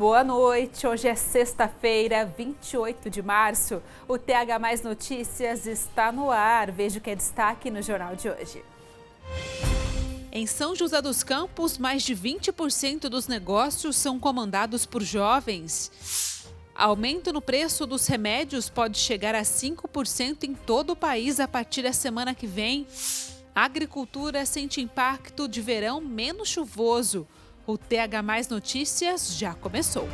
boa noite. Hoje é sexta-feira, 28 de março. O TH Mais Notícias está no ar. Veja o que é destaque no jornal de hoje. Em São José dos Campos, mais de 20% dos negócios são comandados por jovens. Aumento no preço dos remédios pode chegar a 5% em todo o país a partir da semana que vem. A agricultura sente impacto de verão menos chuvoso. O TH Mais Notícias já começou.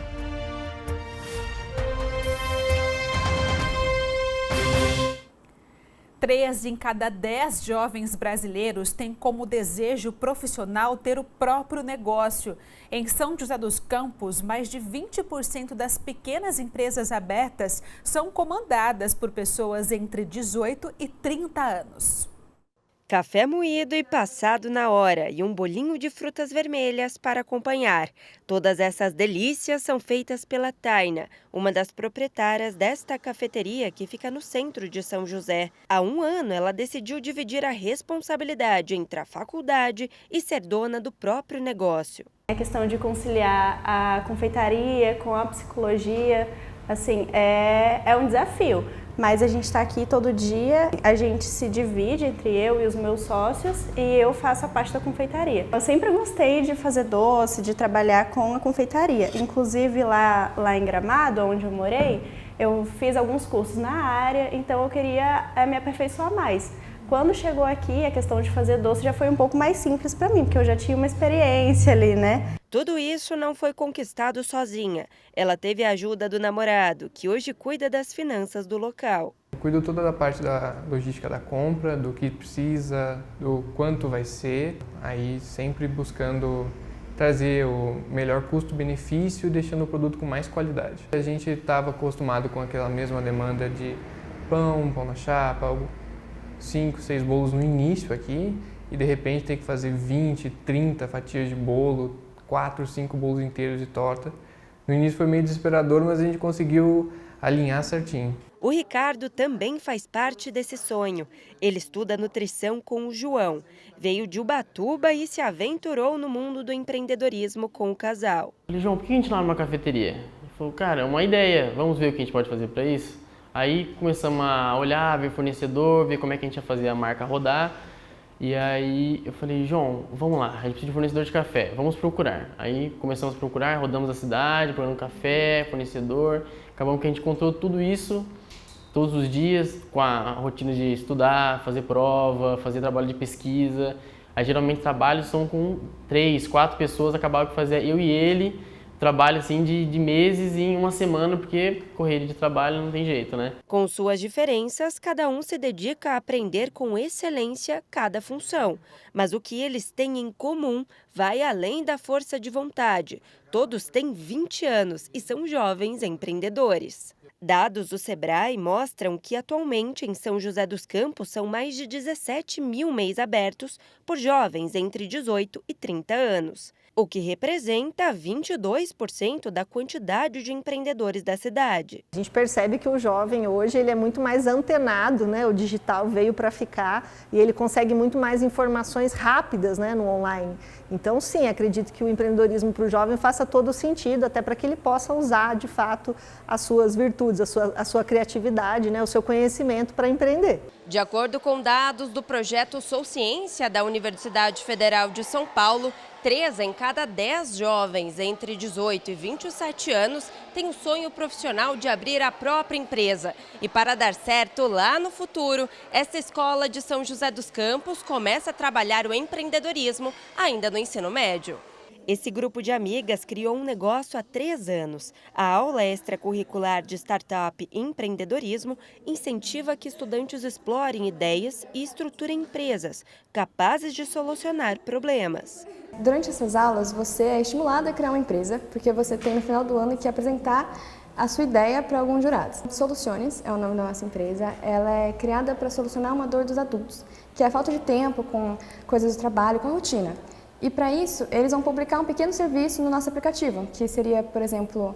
Três em cada 10 jovens brasileiros têm como desejo profissional ter o próprio negócio. Em São José dos Campos, mais de 20% das pequenas empresas abertas são comandadas por pessoas entre 18 e 30 anos. Café moído e passado na hora e um bolinho de frutas vermelhas para acompanhar. Todas essas delícias são feitas pela Taina, uma das proprietárias desta cafeteria que fica no centro de São José. Há um ano, ela decidiu dividir a responsabilidade entre a faculdade e ser dona do próprio negócio. A questão de conciliar a confeitaria com a psicologia, assim, é um desafio. Mas a gente está aqui todo dia, a gente se divide entre eu e os meus sócios e eu faço a parte da confeitaria. Eu sempre gostei de fazer doce, de trabalhar com a confeitaria. Inclusive lá em Gramado, onde eu morei, eu fiz alguns cursos na área, então eu queria me aperfeiçoar mais. Quando chegou aqui, a questão de fazer doce já foi um pouco mais simples para mim, porque eu já tinha uma experiência ali, né? Tudo isso não foi conquistado sozinha. Ela teve a ajuda do namorado, que hoje cuida das finanças do local. Eu cuido toda da parte da logística da compra, do que precisa, do quanto vai ser, aí sempre buscando trazer o melhor custo-benefício, deixando o produto com mais qualidade. A gente estava acostumado com aquela mesma demanda de pão na chapa, 5, 6 bolos no início aqui, e de repente ter que fazer 20, 30 fatias de bolo, 4, 5 bolos inteiros de torta. No início foi meio desesperador, mas a gente conseguiu alinhar certinho. O Ricardo também faz parte desse sonho. Ele estuda nutrição com o João. Veio de Ubatuba e se aventurou no mundo do empreendedorismo com o casal. Eu falei, João, por que a gente não abre uma cafeteria? Ele falou, cara, é uma ideia, vamos ver o que a gente pode fazer para isso? Aí começamos a olhar, ver fornecedor, ver como é que a gente ia fazer a marca rodar. E aí eu falei, João, vamos lá, a gente precisa de fornecedor de café, vamos procurar. Aí começamos a procurar, rodamos a cidade, procurando café, fornecedor. Acabamos que a gente encontrou tudo isso todos os dias, com a rotina de estudar, fazer prova, fazer trabalho de pesquisa. Aí geralmente trabalhos são com 3, 4 pessoas, acabava que fazia eu e ele. Trabalho assim de meses em uma semana, porque correria de trabalho não tem jeito, né? Com suas diferenças, cada um se dedica a aprender com excelência cada função. Mas o que eles têm em comum vai além da força de vontade. Todos têm 20 anos e são jovens empreendedores. Dados do Sebrae mostram que atualmente em São José dos Campos são mais de 17 mil MEIs abertos por jovens entre 18 e 30 anos. O que representa 22% da quantidade de empreendedores da cidade. A gente percebe que o jovem hoje ele é muito mais antenado, né? O digital veio para ficar e ele consegue muito mais informações rápidas, né, no online. Então, sim, acredito que o empreendedorismo para o jovem faça todo sentido, até para que ele possa usar, de fato, as suas virtudes, a sua criatividade, né, o seu conhecimento para empreender. De acordo com dados do projeto Sou Ciência da Universidade Federal de São Paulo, 3 em cada 10 jovens entre 18 e 27 anos têm o sonho profissional de abrir a própria empresa. E para dar certo lá no futuro, esta escola de São José dos Campos começa a trabalhar o empreendedorismo ainda no ensino médio. Esse grupo de amigas criou um negócio há 3 anos. A aula extracurricular de Startup e Empreendedorismo incentiva que estudantes explorem ideias e estruturem empresas capazes de solucionar problemas. Durante essas aulas, você é estimulado a criar uma empresa, porque você tem no final do ano que apresentar a sua ideia para alguns jurados. Soluciones é o nome da nossa empresa. Ela é criada para solucionar uma dor dos adultos, que é a falta de tempo com coisas do trabalho, com a rotina. E para isso, eles vão publicar um pequeno serviço no nosso aplicativo, que seria, por exemplo,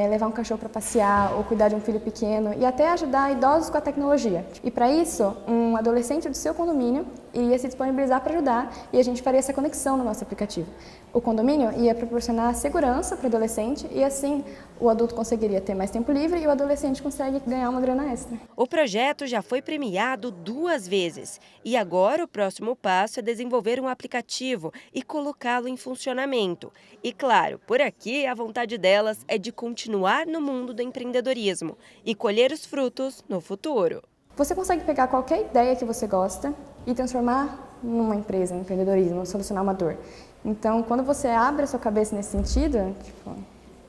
levar um cachorro para passear ou cuidar de um filho pequeno e até ajudar idosos com a tecnologia. E para isso, um adolescente do seu condomínio ia se disponibilizar para ajudar e a gente faria essa conexão no nosso aplicativo. O condomínio ia proporcionar segurança para o adolescente e assim o adulto conseguiria ter mais tempo livre e o adolescente consegue ganhar uma grana extra. O projeto já foi premiado 2 vezes e agora o próximo passo é desenvolver um aplicativo e colocá-lo em funcionamento. E claro, por aqui a vontade delas é de continuar no mundo do empreendedorismo e colher os frutos no futuro. Você consegue pegar qualquer ideia que você gosta e transformar numa empresa, um empreendedorismo, solucionar uma dor. Então, quando você abre a sua cabeça nesse sentido,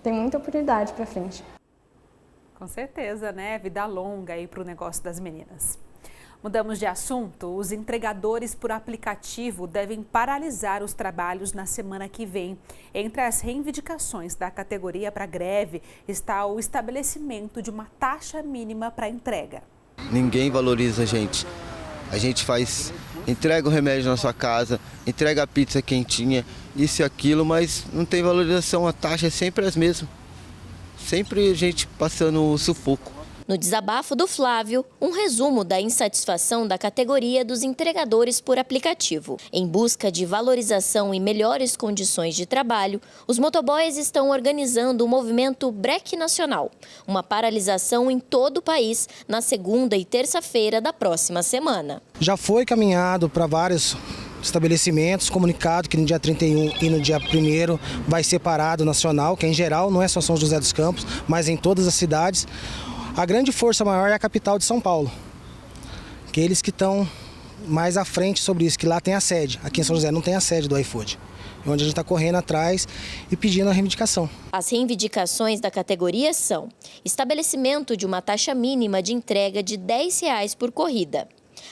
tem muita oportunidade para frente. Com certeza, né? Vida longa aí para o negócio das meninas. Mudamos de assunto. Os entregadores por aplicativo devem paralisar os trabalhos na semana que vem. Entre as reivindicações da categoria para greve está o estabelecimento de uma taxa mínima para entrega. Ninguém valoriza a gente. A gente entrega o remédio na sua casa, entrega a pizza quentinha, isso e aquilo, mas não tem valorização, a taxa é sempre as mesmas. Sempre a gente passando sufoco. No desabafo do Flávio, um resumo da insatisfação da categoria dos entregadores por aplicativo. Em busca de valorização e melhores condições de trabalho, os motoboys estão organizando o movimento Breque Nacional, uma paralisação em todo o país na segunda e terça-feira da próxima semana. Já foi caminhado para vários estabelecimentos, comunicado que no dia 31 e no dia 1º vai ser parado nacional, que em geral não é só São José dos Campos, mas em todas as cidades. A grande força maior é a capital de São Paulo, que eles que estão mais à frente sobre isso, que lá tem a sede. Aqui em São José não tem a sede do iFood, onde a gente está correndo atrás e pedindo a reivindicação. As reivindicações da categoria são estabelecimento de uma taxa mínima de entrega de R$10 por corrida,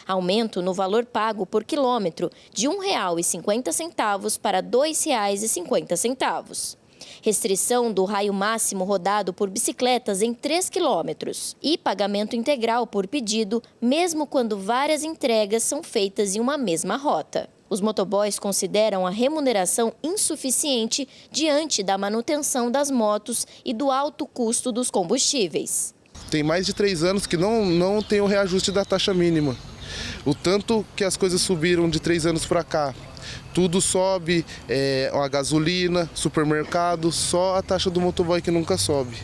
aumento no valor pago por quilômetro de R$ 1,50 para R$ 2,50. Restrição do raio máximo rodado por bicicletas em 3 quilômetros e pagamento integral por pedido, mesmo quando várias entregas são feitas em uma mesma rota. Os motoboys consideram a remuneração insuficiente diante da manutenção das motos e do alto custo dos combustíveis. Tem mais de 3 anos que não tem o reajuste da taxa mínima. O tanto que as coisas subiram de 3 anos para cá. Tudo sobe, a gasolina, supermercado, só a taxa do motoboy que nunca sobe.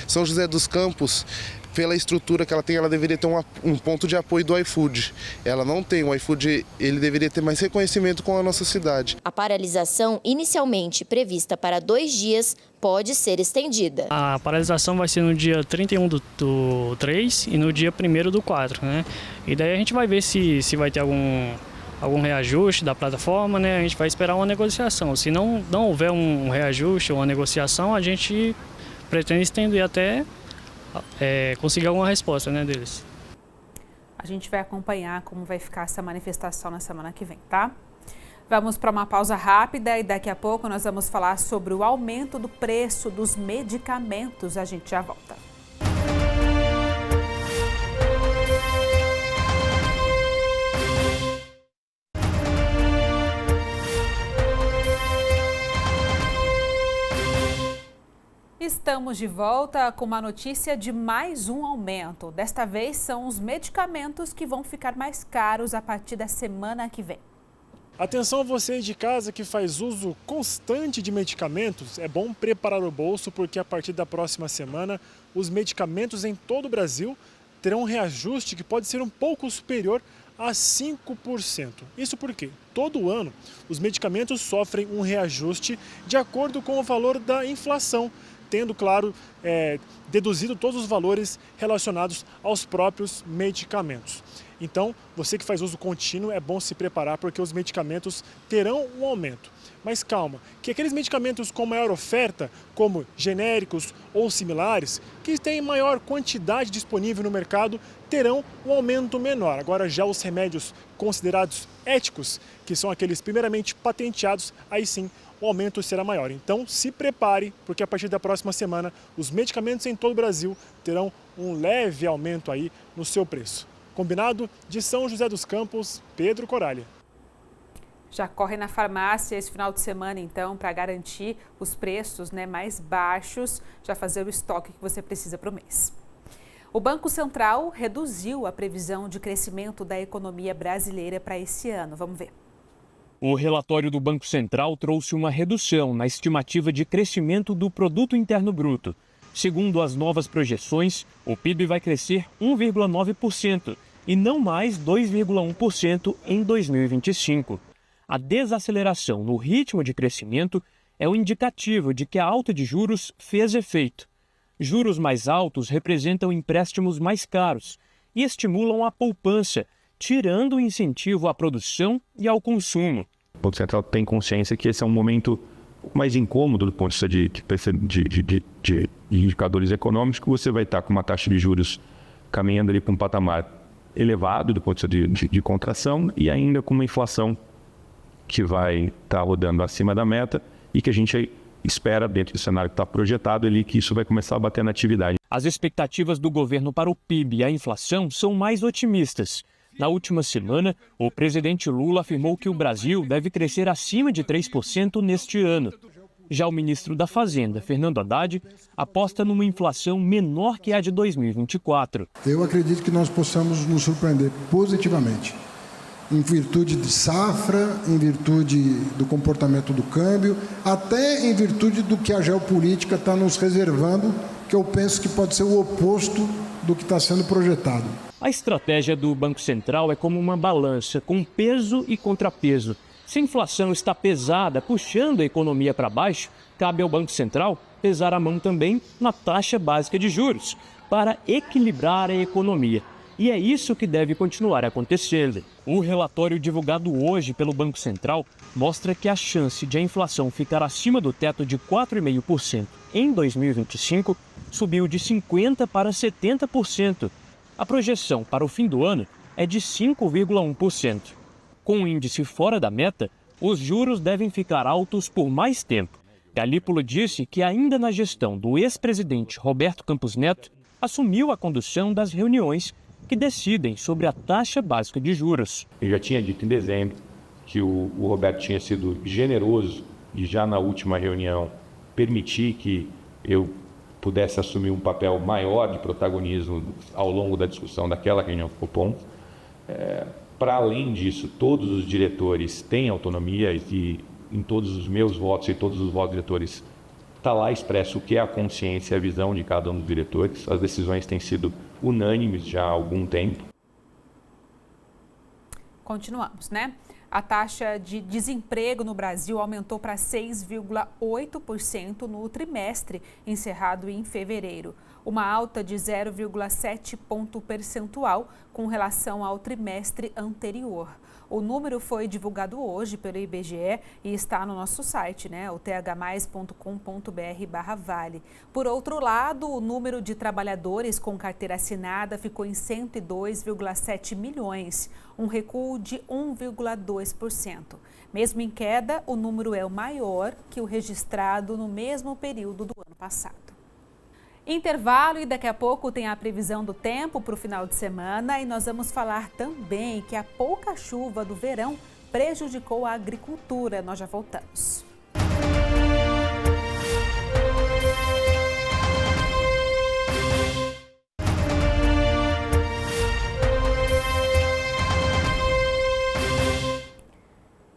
São José dos Campos, pela estrutura que ela tem, ela deveria ter um ponto de apoio do iFood. Ela não tem, o iFood ele deveria ter mais reconhecimento com a nossa cidade. A paralisação, inicialmente prevista para 2 dias, pode ser estendida. A paralisação vai ser no dia 31 do 3 e no dia 1º do 4, né? E daí a gente vai ver se vai ter algum reajuste da plataforma, né? A gente vai esperar uma negociação. Se não houver um reajuste ou uma negociação, a gente pretende estender até conseguir alguma resposta, né, deles. A gente vai acompanhar como vai ficar essa manifestação na semana que vem, tá? Vamos para uma pausa rápida e daqui a pouco nós vamos falar sobre o aumento do preço dos medicamentos. A gente já volta. Estamos de volta com uma notícia de mais um aumento. Desta vez são os medicamentos que vão ficar mais caros a partir da semana que vem. Atenção você de casa que faz uso constante de medicamentos, é bom preparar o bolso porque a partir da próxima semana os medicamentos em todo o Brasil terão um reajuste que pode ser um pouco superior a 5%. Isso porque todo ano os medicamentos sofrem um reajuste de acordo com o valor da inflação, tendo, claro, deduzido todos os valores relacionados aos próprios medicamentos. Então, você que faz uso contínuo, é bom se preparar porque os medicamentos terão um aumento. Mas calma, que aqueles medicamentos com maior oferta, como genéricos ou similares, que têm maior quantidade disponível no mercado, terão um aumento menor. Agora, já os remédios considerados éticos, que são aqueles primeiramente patenteados, aí sim o aumento será maior. Então, se prepare, porque a partir da próxima semana, os medicamentos em todo o Brasil terão um leve aumento aí no seu preço. Combinado? De São José dos Campos, Pedro Coralha. Já corre na farmácia esse final de semana, então, para garantir os preços mais baixos, já fazer o estoque que você precisa para o mês. O Banco Central reduziu a previsão de crescimento da economia brasileira para esse ano. Vamos ver. O relatório do Banco Central trouxe uma redução na estimativa de crescimento do Produto Interno Bruto. Segundo as novas projeções, o PIB vai crescer 1,9% e não mais 2,1% em 2025. A desaceleração no ritmo de crescimento é o indicativo de que a alta de juros fez efeito. Juros mais altos representam empréstimos mais caros e estimulam a poupança, tirando o incentivo à produção e ao consumo. O Banco Central tem consciência que esse é um momento mais incômodo do ponto de vista de indicadores econômicos, que você vai estar com uma taxa de juros caminhando ali para um patamar elevado do ponto de vista de contração e ainda com uma inflação que vai estar rodando acima da meta e que a gente espera, dentro do cenário que está projetado ali, que isso vai começar a bater na atividade. As expectativas do governo para o PIB e a inflação são mais otimistas. Na última semana, o presidente Lula afirmou que o Brasil deve crescer acima de 3% neste ano. Já o ministro da Fazenda, Fernando Haddad, aposta numa inflação menor que a de 2024. Eu acredito que nós possamos nos surpreender positivamente, em virtude de safra, em virtude do comportamento do câmbio, até em virtude do que a geopolítica está nos reservando, que eu penso que pode ser o oposto do que está sendo projetado. A estratégia do Banco Central é como uma balança, com peso e contrapeso. Se a inflação está pesada, puxando a economia para baixo, cabe ao Banco Central pesar a mão também na taxa básica de juros, para equilibrar a economia. E é isso que deve continuar acontecendo. O relatório divulgado hoje pelo Banco Central mostra que a chance de a inflação ficar acima do teto de 4,5% em 2025 subiu de 50% para 70%. A projeção para o fim do ano é de 5,1%. Com o índice fora da meta, os juros devem ficar altos por mais tempo. Galípolo disse que ainda na gestão do ex-presidente Roberto Campos Neto, assumiu a condução das reuniões que decidem sobre a taxa básica de juros. Eu já tinha dito em dezembro que o Roberto tinha sido generoso e já na última reunião permitir que eu pudesse assumir um papel maior de protagonismo ao longo da discussão daquela reunião Copom. Para além disso, todos os diretores têm autonomia e em todos os meus votos e todos os votos dos diretores está lá expresso o que é a consciência e a visão de cada um dos diretores. As decisões têm sido unânimes já há algum tempo. Continuamos, né? A taxa de desemprego no Brasil aumentou para 6,8% no trimestre encerrado em fevereiro, uma alta de 0,7 ponto percentual com relação ao trimestre anterior. O número foi divulgado hoje pelo IBGE e está no nosso site, né? O thmais.com.br/vale. Por outro lado, o número de trabalhadores com carteira assinada ficou em 102,7 milhões, um recuo de 1,2%. Mesmo em queda, o número é o maior que o registrado no mesmo período do ano passado. Intervalo e daqui a pouco tem a previsão do tempo para o final de semana e nós vamos falar também que a pouca chuva do verão prejudicou a agricultura. Nós já voltamos.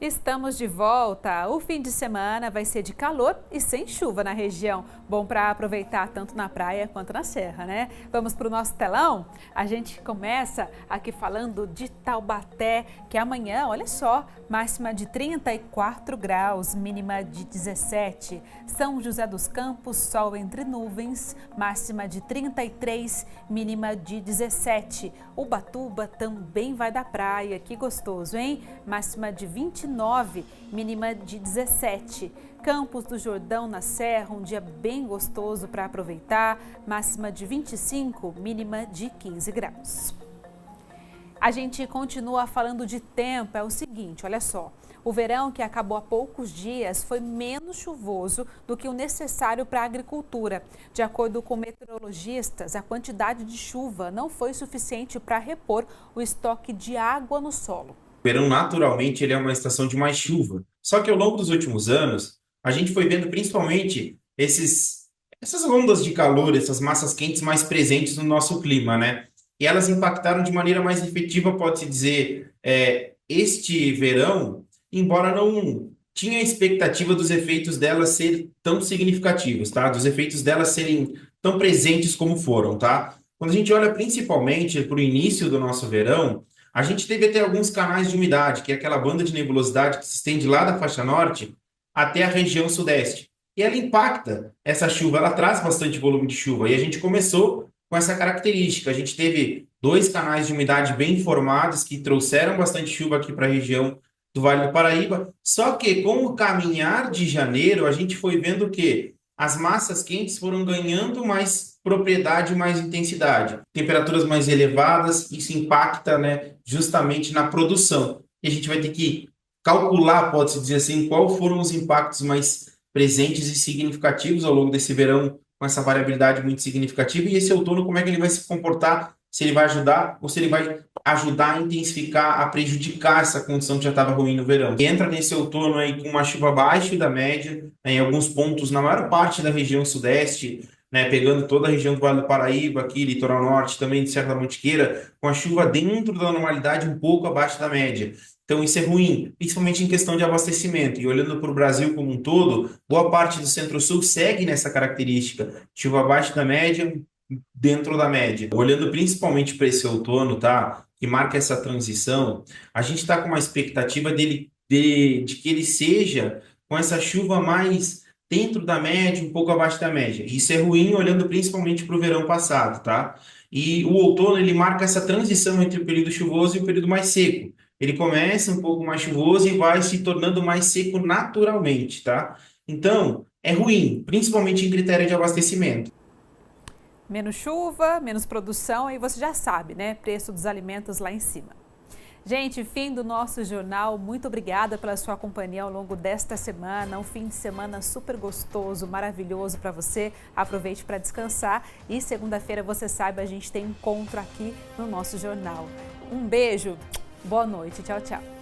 Estamos de volta. O fim de semana vai ser de calor e sem chuva na região. Bom para aproveitar tanto na praia quanto na serra, né? Vamos para o nosso telão? A gente começa aqui falando de Taubaté, que amanhã, olha só, máxima de 34 graus, mínima de 17. São José dos Campos, sol entre nuvens, máxima de 33, mínima de 17. Ubatuba também vai da praia, que gostoso, hein? Máxima de 29, mínima de 17. Campos do Jordão, na Serra, um dia bem gostoso para aproveitar, máxima de 25, mínima de 15 graus. A gente continua falando de tempo, é o seguinte, olha só. O verão, que acabou há poucos dias, foi menos chuvoso do que o necessário para a agricultura. De acordo com meteorologistas, a quantidade de chuva não foi suficiente para repor o estoque de água no solo. O verão, naturalmente, ele é uma estação de mais chuva. Só que ao longo dos últimos anos, a gente foi vendo principalmente esses essas ondas de calor, essas massas quentes mais presentes no nosso clima, né? E elas impactaram de maneira mais efetiva, pode-se dizer, este verão, embora não tinha a expectativa dos efeitos delas serem tão significativos, tá? Dos efeitos delas serem tão presentes como foram, tá? Quando a gente olha principalmente para o início do nosso verão, a gente teve até alguns canais de umidade, que é aquela banda de nebulosidade que se estende lá da faixa norte até a região sudeste. E ela impacta essa chuva, ela traz bastante volume de chuva. E a gente começou com essa característica. A gente teve 2 canais de umidade bem formados que trouxeram bastante chuva aqui para a região do Vale do Paraíba. Só que com o caminhar de janeiro, a gente foi vendo que as massas quentes foram ganhando mais propriedade, mais intensidade. Temperaturas mais elevadas, isso impacta, né, justamente na produção. E a gente vai ter que calcular, pode-se dizer assim, quais foram os impactos mais presentes e significativos ao longo desse verão, com essa variabilidade muito significativa, e esse outono, como é que ele vai se comportar, se ele vai ajudar ou se ele vai ajudar a intensificar, a prejudicar essa condição que já estava ruim no verão. E entra nesse outono aí com uma chuva abaixo da média, né, em alguns pontos, na maior parte da região sudeste, né, pegando toda a região do Vale do Paraíba, aqui, litoral norte, também de Serra da Mantiqueira, com a chuva dentro da normalidade, um pouco abaixo da média. Então isso é ruim, principalmente em questão de abastecimento. E olhando para o Brasil como um todo, boa parte do Centro-Sul segue nessa característica, chuva abaixo da média, dentro da média. Olhando principalmente para esse outono, tá, que marca essa transição, a gente está com uma expectativa de que ele seja com essa chuva mais dentro da média, um pouco abaixo da média. Isso é ruim olhando principalmente para o verão passado, tá? E o outono, ele marca essa transição entre o período chuvoso e o período mais seco. Ele começa um pouco mais chuvoso e vai se tornando mais seco naturalmente, tá? Então, é ruim, principalmente em critério de abastecimento. Menos chuva, menos produção, e você já sabe, né? Preço dos alimentos lá em cima. Gente, fim do nosso jornal. Muito obrigada pela sua companhia ao longo desta semana. Um fim de semana super gostoso, maravilhoso para você. Aproveite para descansar e segunda-feira, você sabe, a gente tem encontro aqui no nosso jornal. Um beijo, boa noite, tchau, tchau.